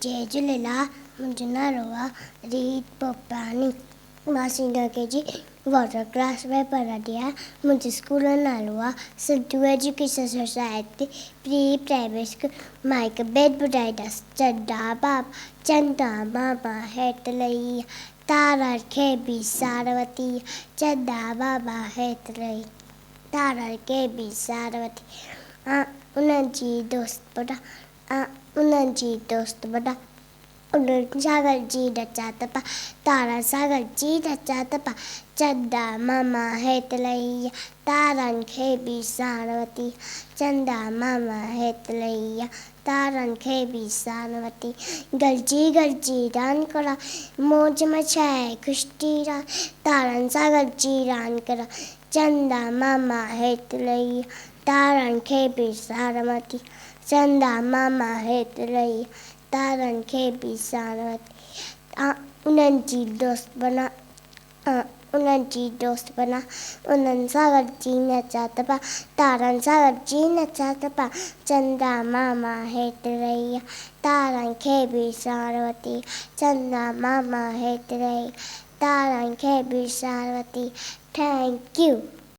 जय झूलेलाल। मुंहिंजो नालो आहे रीत पोपटानी। मां सीनियर KG वाटर क्लास में पढ़ंदी आहियां। मुंहिंजे स्कूल जो नालो आहे Sindhu education society pre primary school. मां हिकु बेत ॿुधाईंदसि। चंदा मामा हेठि लही तारनि खे बि सार वठी। चंदा मामा हेठि लही तारनि खे बि सार वठी। उन्हनि जी दोस्त बना उन्हनि सां गॾिजी नचा त पा तारनि सां गॾिजी नचा त पा। चंदा मामा हेठि लही तारनि खे बि सार वठी। चंदा मामा हेठि लही तारनि खे बि सार वठी। गॾिजी रांदि करा मौज मचाए ख़ुशी तारनि सां गॾिजी रांदि करा। चंदा मामा हेठि लही तारनि खे बि सार वठी। चंदा मामा हेठि लही तारनि खे बि सार वठी। उन्हनि जी दोस्त बना उन्हनि सां गॾिजी नचा त पा तारनि सां गॾिजी नचा त पा। चंदा मामा हेठि लही तारनि खे बि सार वठी। चंदा मामा हेठि लही तारनि खे बि सार वठी। Thank U.